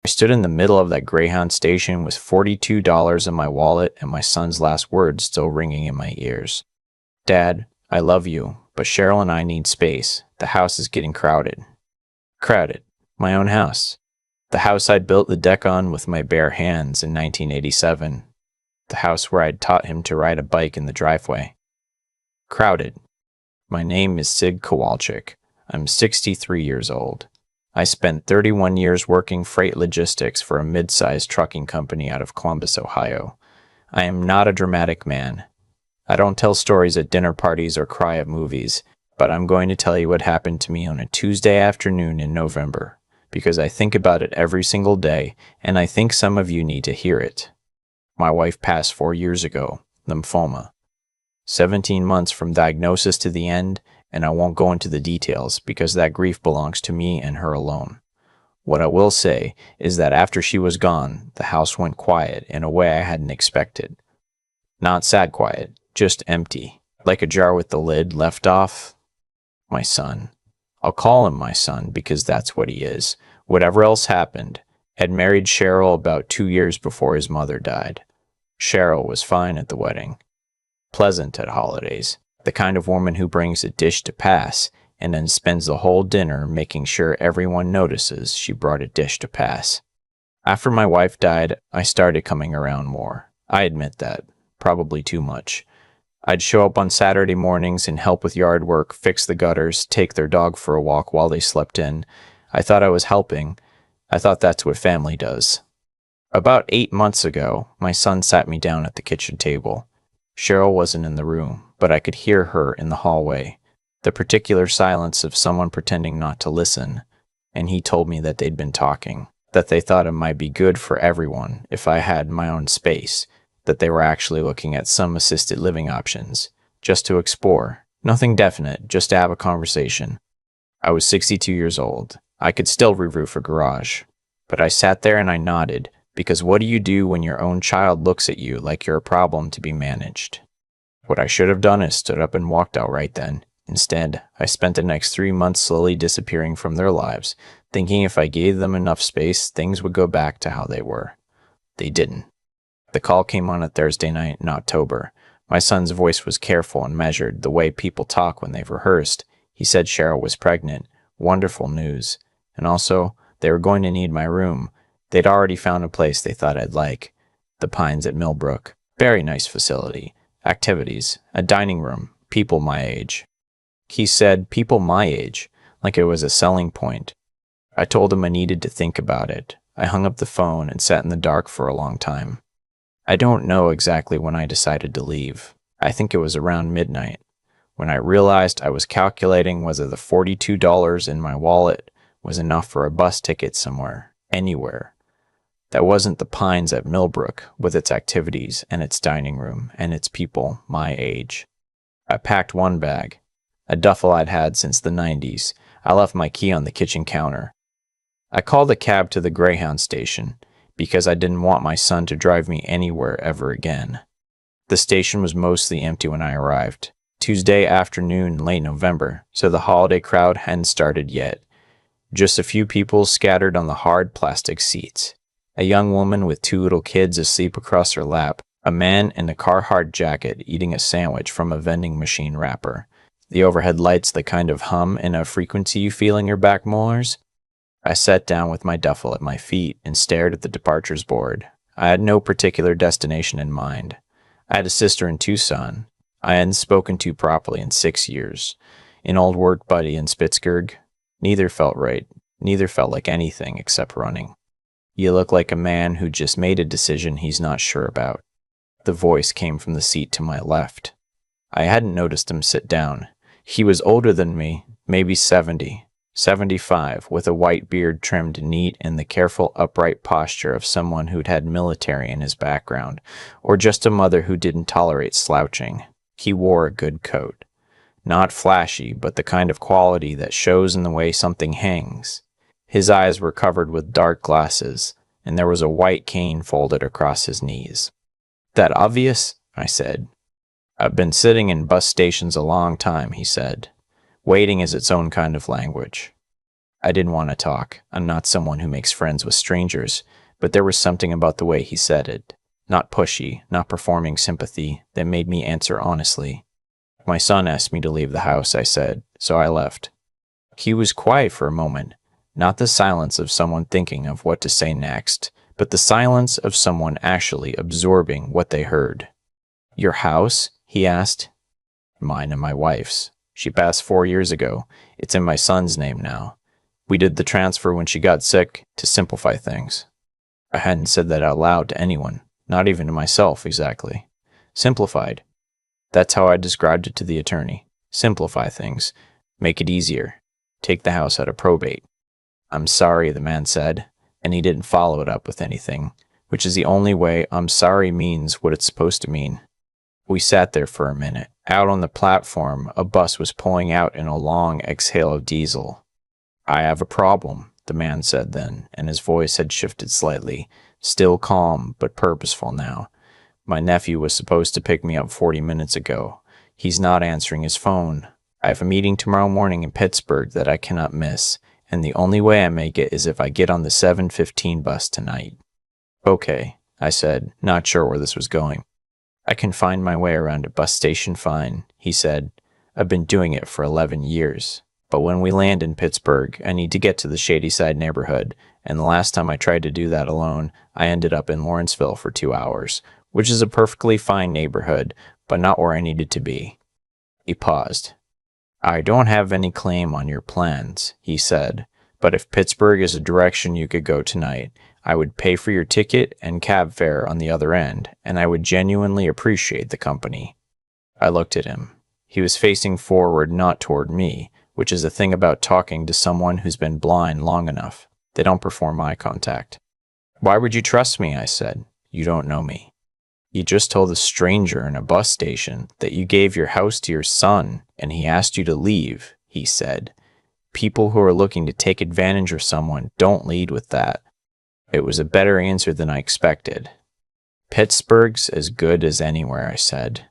I stood in the middle of that Greyhound station with $42 in my wallet and my son's last words still ringing in my ears. Dad, I love you, but Cheryl and I need space. The house is getting crowded. Crowded. My own house. The house I'd built the deck on with my bare hands in 1987. The house where I'd taught him to ride a bike in the driveway. Crowded. My name is Sid Kowalczyk. I'm 63 years old. I spent 31 years working freight logistics for a mid-sized trucking company out of Columbus, Ohio. I am not a dramatic man. I don't tell stories at dinner parties or cry at movies, but I'm going to tell you what happened to me on a Tuesday afternoon in November, because I think about it every single day, and I think some of you need to hear it. My wife passed 4 years ago, lymphoma. 17 months from diagnosis to the end, and I won't go into the details because that grief belongs to me and her alone. What I will say is that after she was gone, the house went quiet in a way I hadn't expected. Not sad quiet, just empty, like a jar with the lid left off. My son. I'll call him my son because that's what he is. Whatever else happened, had married Cheryl about 2 years before his mother died. Cheryl was fine at the wedding. Pleasant at holidays. The kind of woman who brings a dish to pass and then spends the whole dinner making sure everyone notices she brought a dish to pass. After my wife died, I started coming around more. I admit that. Probably too much. I'd show up on Saturday mornings and help with yard work, fix the gutters, take their dog for a walk while they slept in. I thought I was helping. I thought that's what family does. About 8 months ago, my son sat me down at the kitchen table. Cheryl wasn't in the room, but I could hear her in the hallway, the particular silence of someone pretending not to listen, and he told me that they'd been talking, that they thought it might be good for everyone if I had my own space, that they were actually looking at some assisted living options, just to explore, nothing definite, just to have a conversation. I was 62 years old. I could still re-roof a garage, but I sat there and I nodded, because what do you do when your own child looks at you like you're a problem to be managed? What I should have done is stood up and walked out right then. Instead, I spent the next 3 months slowly disappearing from their lives, thinking if I gave them enough space, things would go back to how they were. They didn't. The call came on a Thursday night in October. My son's voice was careful and measured, the way people talk when they've rehearsed. He said Cheryl was pregnant. Wonderful news. And also, they were going to need my room. They'd already found a place they thought I'd like. The Pines at Millbrook. Very nice facility. Activities. A dining room. People my age. He said, people my age, like it was a selling point. I told him I needed to think about it. I hung up the phone and sat in the dark for a long time. I don't know exactly when I decided to leave. I think it was around midnight, when I realized I was calculating whether the $42 in my wallet was enough for a bus ticket somewhere, anywhere. That wasn't the Pines at Millbrook, with its activities and its dining room and its people my age. I packed one bag, a duffel I'd had since the 90s. I left my key on the kitchen counter. I called a cab to the Greyhound station, because I didn't want my son to drive me anywhere ever again. The station was mostly empty when I arrived. Tuesday afternoon in late November, so the holiday crowd hadn't started yet. Just a few people scattered on the hard plastic seats. A young woman with 2 little kids asleep across her lap. A man in a Carhartt jacket eating a sandwich from a vending machine wrapper. The overhead lights the kind of hum and a frequency you feel in your back molars. I sat down with my duffel at my feet and stared at the departures board. I had no particular destination in mind. I had a sister in Tucson. I hadn't spoken to properly in 6 years. An old work buddy in Pittsburgh. Neither felt right. Neither felt like anything except running. You look like a man who just made a decision he's not sure about. The voice came from the seat to my left. I hadn't noticed him sit down. He was older than me, maybe 70, 75, with a white beard trimmed neat and the careful upright posture of someone who'd had military in his background, or just a mother who didn't tolerate slouching. He wore a good coat. Not flashy, but the kind of quality that shows in the way something hangs. His eyes were covered with dark glasses, and there was a white cane folded across his knees. "That obvious?" I said. "I've been sitting in bus stations a long time," he said. Waiting is its own kind of language. I didn't want to talk. I'm not someone who makes friends with strangers, but there was something about the way he said it. Not pushy, not performing sympathy, that made me answer honestly. My son asked me to leave the house, I said, so I left. He was quiet for a moment, not the silence of someone thinking of what to say next, but the silence of someone actually absorbing what they heard. Your house? He asked. Mine and my wife's. She passed 4 years ago. It's in my son's name now. We did the transfer when she got sick to simplify things. I hadn't said that out loud to anyone, not even to myself exactly. Simplified. That's how I described it to the attorney. Simplify things. Make it easier. Take the house out of probate. I'm sorry, the man said, and he didn't follow it up with anything, which is the only way I'm sorry means what it's supposed to mean. We sat there for a minute. Out on the platform, a bus was pulling out in a long exhale of diesel. I have a problem, the man said then, and his voice had shifted slightly, still calm but purposeful now. My nephew was supposed to pick me up 40 minutes ago. He's not answering his phone. I have a meeting tomorrow morning in Pittsburgh that I cannot miss, and the only way I make it is if I get on the 7:15 bus tonight. Okay, I said, not sure where this was going. I can find my way around a bus station fine, he said. I've been doing it for 11 years. But when we land in Pittsburgh, I need to get to the Shadyside neighborhood, and the last time I tried to do that alone, I ended up in Lawrenceville for 2 hours, which is a perfectly fine neighborhood, but not where I needed to be. He paused. I don't have any claim on your plans, he said, but if Pittsburgh is a direction you could go tonight, I would pay for your ticket and cab fare on the other end, and I would genuinely appreciate the company. I looked at him. He was facing forward, not toward me, which is the thing about talking to someone who's been blind long enough. They don't perform eye contact. Why would you trust me? I said. You don't know me. You just told a stranger in a bus station that you gave your house to your son, and he asked you to leave, he said. People who are looking to take advantage of someone don't lead with that. It was a better answer than I expected. Pittsburgh's as good as anywhere, I said.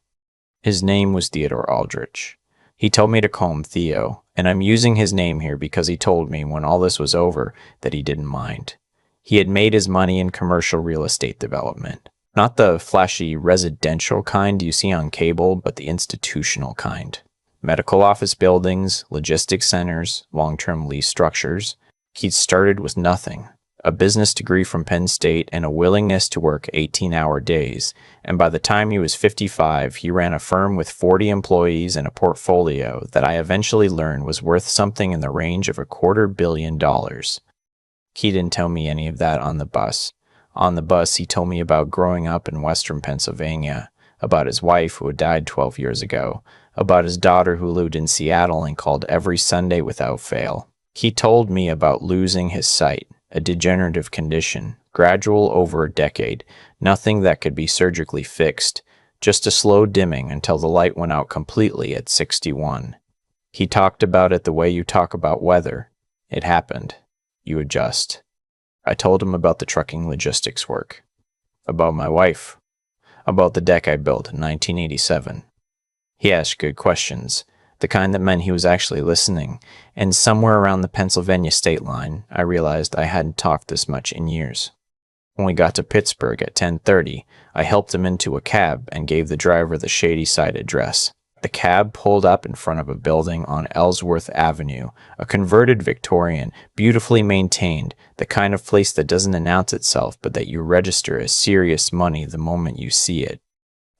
His name was Theodore Aldrich. He told me to call him Theo, and I'm using his name here because he told me when all this was over that he didn't mind. He had made his money in commercial real estate development. Not the flashy residential kind you see on cable, but the institutional kind. Medical office buildings, logistics centers, long-term lease structures. He'd started with nothing. A business degree from Penn State and a willingness to work 18-hour days, and by the time he was 55, he ran a firm with 40 employees and a portfolio that I eventually learned was worth something in the range of $250 million. He didn't tell me any of that on the bus. On the bus, he told me about growing up in western Pennsylvania, about his wife who had died 12 years ago, about his daughter who lived in Seattle and called every Sunday without fail. He told me about losing his sight, a degenerative condition, gradual over a decade, nothing that could be surgically fixed, just a slow dimming until the light went out completely at 61. He talked about it the way you talk about weather. It happened. You adjust. I told him about the trucking logistics work, about my wife, about the deck I built in 1987. He asked good questions, the kind that meant he was actually listening, and somewhere around the Pennsylvania state line, I realized I hadn't talked this much in years. When we got to Pittsburgh at 10:30, I helped him into a cab and gave the driver the Shadyside address. The cab pulled up in front of a building on Ellsworth Avenue, a converted Victorian, beautifully maintained, the kind of place that doesn't announce itself but that you register as serious money the moment you see it.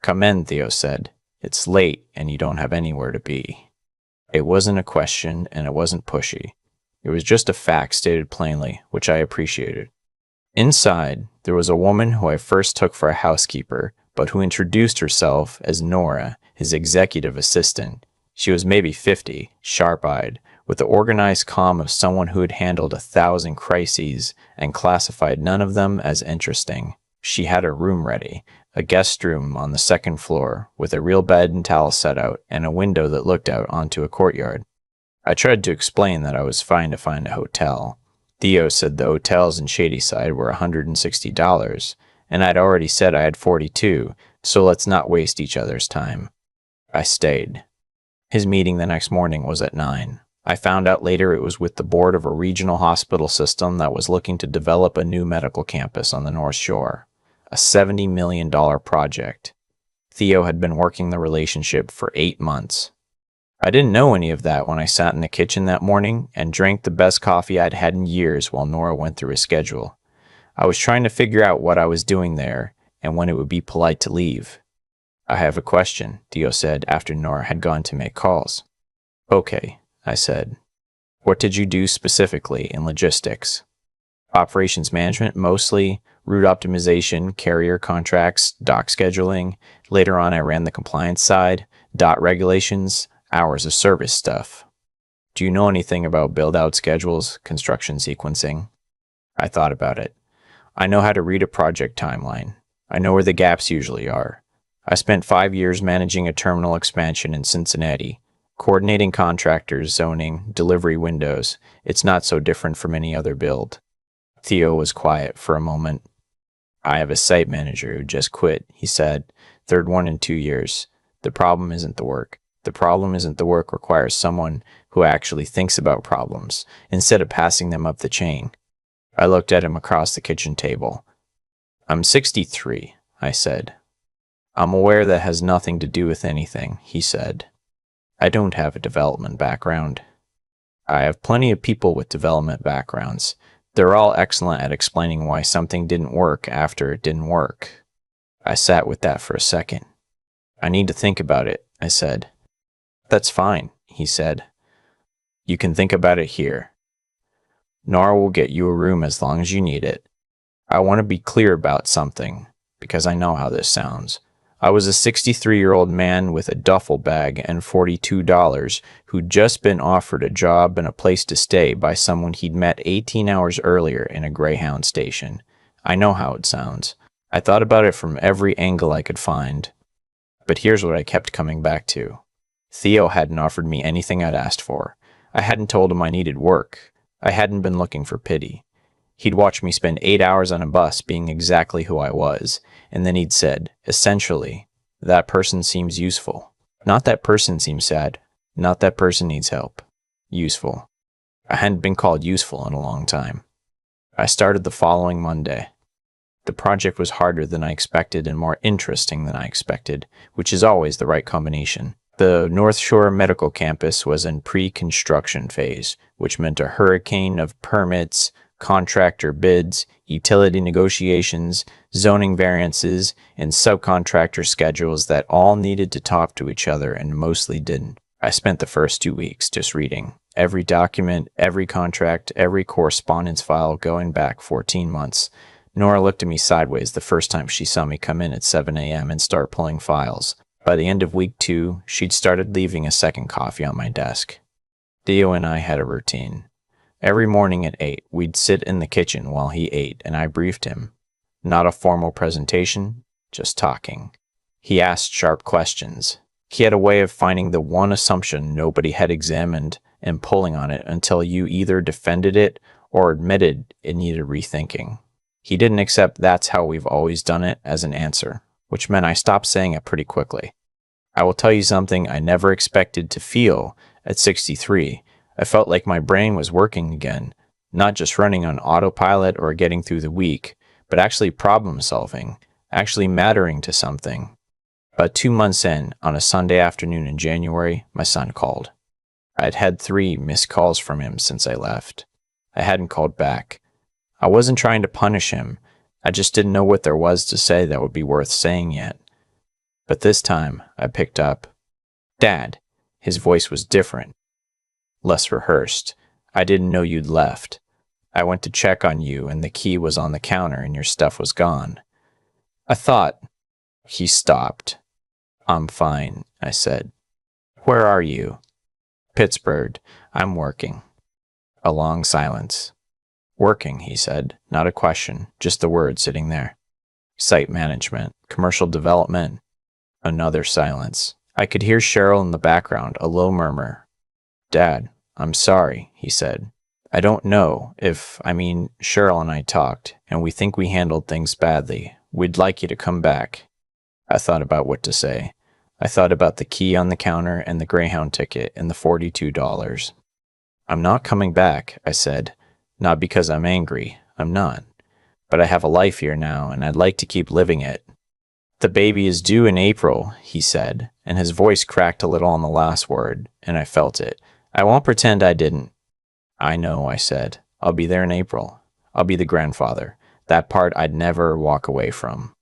Come in, Theo said. It's late and you don't have anywhere to be. It wasn't a question and it wasn't pushy. It was just a fact stated plainly, which I appreciated. Inside, there was a woman who I first took for a housekeeper, but who introduced herself as Nora, his executive assistant. She was maybe 50, sharp-eyed, with the organized calm of someone who had handled 1,000 crises and classified none of them as interesting. She had her room ready, a guest room on the second floor, with a real bed and towel set out, and a window that looked out onto a courtyard. I tried to explain that I was fine to find a hotel. Theo said the hotels in Shadyside were $160, and I'd already said I had 42, so let's not waste each other's time. I stayed. His meeting the next morning was at 9. I found out later it was with the board of a regional hospital system that was looking to develop a new medical campus on the North Shore. A $70 million project. Theo had been working the relationship for 8 months. I didn't know any of that when I sat in the kitchen that morning and drank the best coffee I'd had in years while Nora went through a schedule. I was trying to figure out what I was doing there and when it would be polite to leave. I have a question, Theo said after Nora had gone to make calls. Okay, I said. What did you do specifically in logistics? Operations management, mostly, route optimization, carrier contracts, dock scheduling. Later on, I ran the compliance side, dot regulations, hours of service stuff. Do you know anything about build-out schedules, construction sequencing? I thought about it. I know how to read a project timeline. I know where the gaps usually are. I spent 5 years managing a terminal expansion in Cincinnati, coordinating contractors, zoning, delivery windows. It's not so different from any other build. Theo was quiet for a moment. I have a site manager who just quit, he said. Third one in 2 years. The problem isn't the work. The problem isn't the work requires someone who actually thinks about problems, instead of passing them up the chain. I looked at him across the kitchen table. I'm 63, I said. I'm aware that has nothing to do with anything, he said. I don't have a development background. I have plenty of people with development backgrounds. They're all excellent at explaining why something didn't work after it didn't work. I sat with that for a second. I need to think about it, I said. That's fine, he said. You can think about it here. Nora will get you a room as long as you need it. I want to be clear about something, because I know how this sounds. I was a 63-year-old man with a duffel bag and $42 who'd just been offered a job and a place to stay by someone he'd met 18 hours earlier in a Greyhound station. I know how it sounds. I thought about it from every angle I could find. But here's what I kept coming back to. Theo hadn't offered me anything I'd asked for. I hadn't told him I needed work. I hadn't been looking for pity. He'd watched me spend 8 hours on a bus being exactly who I was, and then he'd said, essentially, that person seems useful. Not that person seems sad. Not that person needs help. Useful. I hadn't been called useful in a long time. I started the following Monday. The project was harder than I expected and more interesting than I expected, which is always the right combination. The North Shore Medical Campus was in pre-construction phase, which meant a hurricane of permits, contractor bids, utility negotiations, zoning variances, and subcontractor schedules that all needed to talk to each other and mostly didn't. I spent the first 2 weeks just reading every document, every contract, every correspondence file going back 14 months. Nora looked at me sideways the first time she saw me come in at 7 a.m. and start pulling files. By the end of week 2, she'd started leaving a second coffee on my desk. Theo and I had a routine. Every morning at 8, we'd sit in the kitchen while he ate, and I briefed him. Not a formal presentation, just talking. He asked sharp questions. He had a way of finding the one assumption nobody had examined and pulling on it until you either defended it or admitted it needed rethinking. He didn't accept "that's how we've always done it" as an answer, which meant I stopped saying it pretty quickly. I will tell you something I never expected to feel at 63. I felt like my brain was working again, not just running on autopilot or getting through the week, but actually problem solving, actually mattering to something. About 2 months in, on a Sunday afternoon in January, my son called. I'd had 3 missed calls from him since I left. I hadn't called back. I wasn't trying to punish him. I just didn't know what there was to say that would be worth saying yet. But this time, I picked up. Dad. His voice was different. Less rehearsed. I didn't know you'd left. I went to check on you and the key was on the counter and your stuff was gone. I thought. He stopped. I'm fine, I said. Where are you? Pittsburgh. I'm working. A long silence. Working, he said. Not a question, just the word sitting there. Site management. Commercial development. Another silence. I could hear Cheryl in the background, a low murmur. Dad, I'm sorry, he said. I don't know if, Cheryl and I talked, and we think we handled things badly. We'd like you to come back. I thought about what to say. I thought about the key on the counter and the Greyhound ticket and the $42. I'm not coming back, I said. Not because I'm angry. I'm not. But I have a life here now, and I'd like to keep living it. The baby is due in April, he said, and his voice cracked a little on the last word, and I felt it. I won't pretend I didn't. I know, I said. I'll be there in April. I'll be the grandfather. That part I'd never walk away from.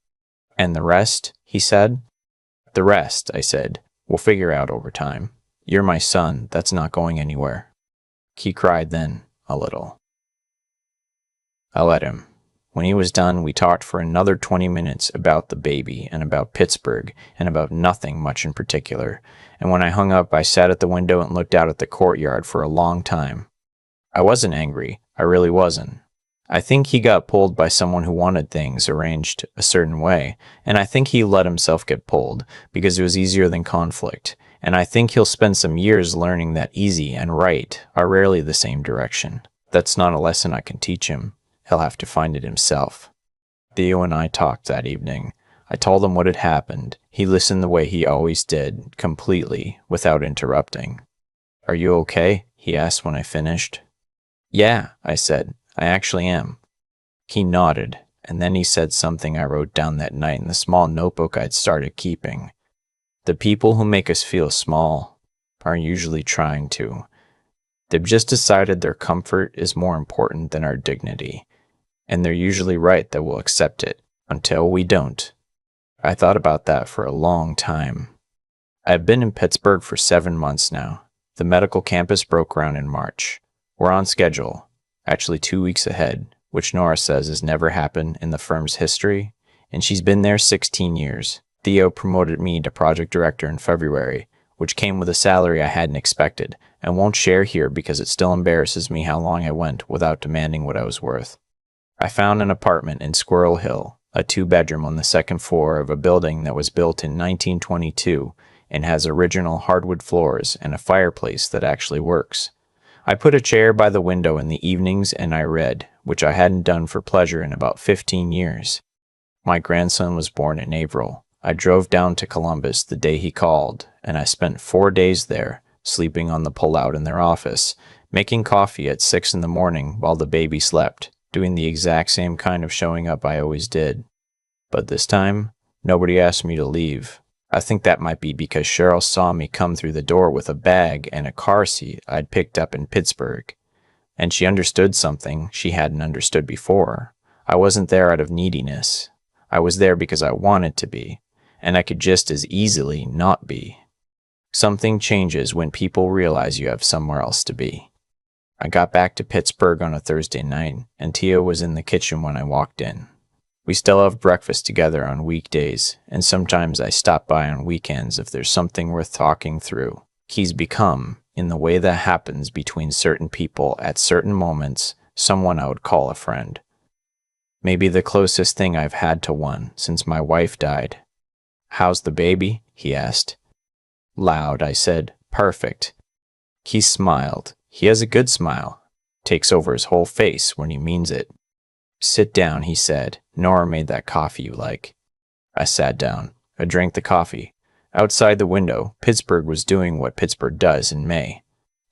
And the rest, he said. The rest, I said, we'll figure out over time. You're my son. That's not going anywhere. He cried then, a little. I let him. When he was done, we talked for another 20 minutes about the baby and about Pittsburgh and about nothing much in particular. And when I hung up, I sat at the window and looked out at the courtyard for a long time. I wasn't angry. I really wasn't. I think he got pulled by someone who wanted things arranged a certain way, and I think he let himself get pulled because it was easier than conflict, and I think he'll spend some years learning that easy and right are rarely the same direction. That's not a lesson I can teach him. He'll have to find it himself. Theo and I talked that evening. I told him what had happened. He listened the way he always did, completely, without interrupting. Are you okay? He asked when I finished. Yeah, I said. I actually am. He nodded, and then he said something I wrote down that night in the small notebook I'd started keeping. The people who make us feel small are usually trying to. They've just decided their comfort is more important than our dignity, and they're usually right that we'll accept it, until we don't. I thought about that for a long time. I've been in Pittsburgh for 7 months now. The medical campus broke ground in March. We're on schedule, actually 2 weeks ahead, which Nora says has never happened in the firm's history, and she's been there 16 years. Theo promoted me to project director in February, which came with a salary I hadn't expected, and won't share here because it still embarrasses me how long I went without demanding what I was worth. I found an apartment in Squirrel Hill, a 2-bedroom on the second floor of a building that was built in 1922 and has original hardwood floors and a fireplace that actually works. I put a chair by the window in the evenings and I read, which I hadn't done for pleasure in about 15 years. My grandson was born in April. I drove down to Columbus the day he called, and I spent 4 days there, sleeping on the pullout in their office, making coffee at 6 in the morning while the baby slept, doing the exact same kind of showing up I always did. But this time, nobody asked me to leave. I think that might be because Cheryl saw me come through the door with a bag and a car seat I'd picked up in Pittsburgh, and she understood something she hadn't understood before. I wasn't there out of neediness. I was there because I wanted to be, and I could just as easily not be. Something changes when people realize you have somewhere else to be. I got back to Pittsburgh on a Thursday night, and Tia was in the kitchen when I walked in. We still have breakfast together on weekdays, and sometimes I stop by on weekends if there's something worth talking through. He's become, in the way that happens between certain people at certain moments, someone I would call a friend. Maybe the closest thing I've had to one since my wife died. How's the baby? He asked. Loud, I said. Perfect. He smiled. He has a good smile. Takes over his whole face when he means it. Sit down, he said. Nora made that coffee you like. I sat down. I drank the coffee. Outside the window, Pittsburgh was doing what Pittsburgh does in May.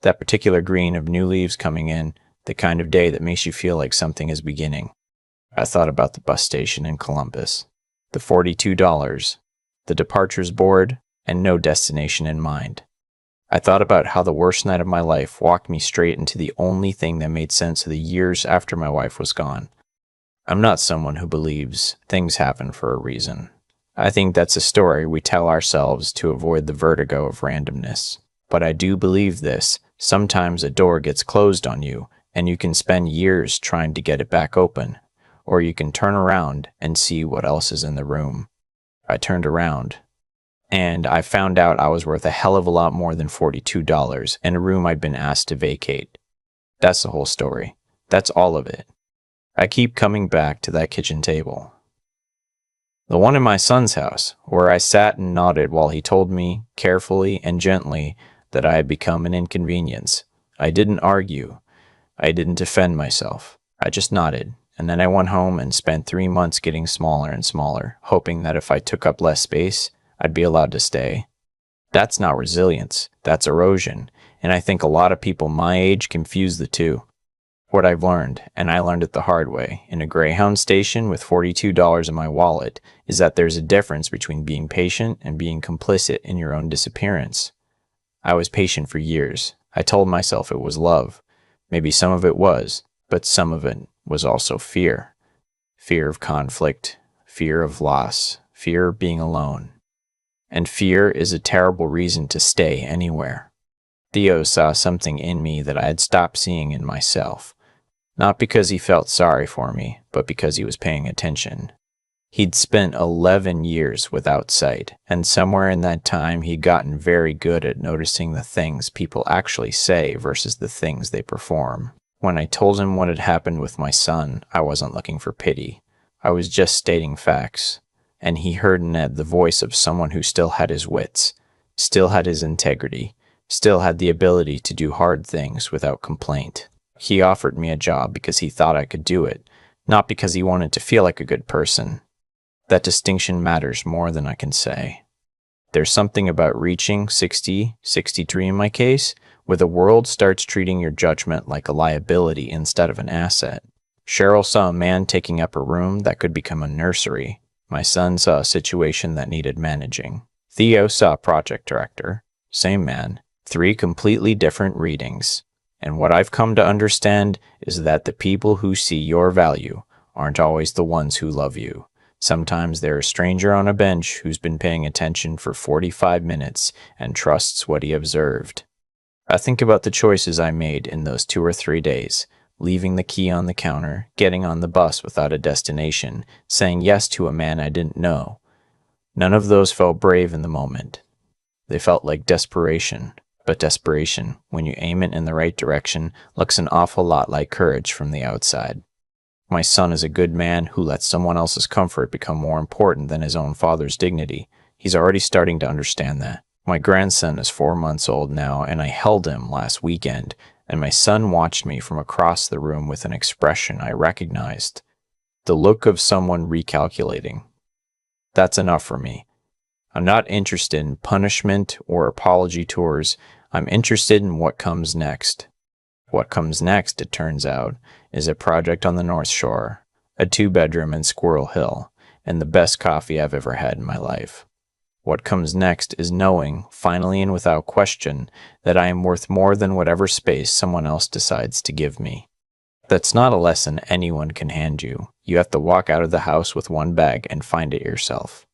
That particular green of new leaves coming in, the kind of day that makes you feel like something is beginning. I thought about the bus station in Columbus. The $42, the departures board, and no destination in mind. I thought about how the worst night of my life walked me straight into the only thing that made sense of the years after my wife was gone. I'm not someone who believes things happen for a reason. I think that's a story we tell ourselves to avoid the vertigo of randomness. But I do believe this. Sometimes a door gets closed on you, and you can spend years trying to get it back open. Or you can turn around and see what else is in the room. I turned around, and I found out I was worth a hell of a lot more than $42 and a room I'd been asked to vacate. That's the whole story. That's all of it. I keep coming back to that kitchen table. The one in my son's house, where I sat and nodded while he told me, carefully and gently, that I had become an inconvenience. I didn't argue. I didn't defend myself. I just nodded, and then I went home and spent 3 months getting smaller and smaller, hoping that if I took up less space, I'd be allowed to stay. That's not resilience. That's erosion. and I think a lot of people my age confuse the two. What I've learned, and I learned it the hard way, in a Greyhound station with $42 in my wallet, is that there's a difference between being patient and being complicit in your own disappearance. I was patient for years. I told myself it was love. Maybe some of it was, but some of it was also fear. Fear of conflict, fear of loss, fear of being alone. And fear is a terrible reason to stay anywhere. Theo saw something in me that I had stopped seeing in myself. Not because he felt sorry for me, but because he was paying attention. He'd spent 11 years without sight, and somewhere in that time he'd gotten very good at noticing the things people actually say versus the things they perform. When I told him what had happened with my son, I wasn't looking for pity. I was just stating facts. And he heard in it the voice of someone who still had his wits, still had his integrity, still had the ability to do hard things without complaint. He offered me a job because he thought I could do it, not because he wanted to feel like a good person. That distinction matters more than I can say. There's something about reaching 60, 63 in my case, where the world starts treating your judgment like a liability instead of an asset. Cheryl saw a man taking up a room that could become a nursery. My son saw a situation that needed managing. Theo saw a project director. Same man. 3 completely different readings. And what I've come to understand is that the people who see your value aren't always the ones who love you. Sometimes they're a stranger on a bench who's been paying attention for 45 minutes and trusts what he observed. I think about the choices I made in those 2 or 3 days. Leaving the key on the counter, getting on the bus without a destination, saying yes to a man I didn't know. None of those felt brave in the moment. They felt like desperation. But desperation, when you aim it in the right direction, looks an awful lot like courage from the outside. My son is a good man who lets someone else's comfort become more important than his own father's dignity. He's already starting to understand that. My grandson is 4 months old now, and I held him last weekend, and my son watched me from across the room with an expression I recognized. The look of someone recalculating. That's enough for me. I'm not interested in punishment or apology tours. I'm interested in what comes next. What comes next, it turns out, is a project on the North Shore, a 2-bedroom in Squirrel Hill, and the best coffee I've ever had in my life. What comes next is knowing, finally and without question, that I am worth more than whatever space someone else decides to give me. That's not a lesson anyone can hand you. You have to walk out of the house with one bag and find it yourself.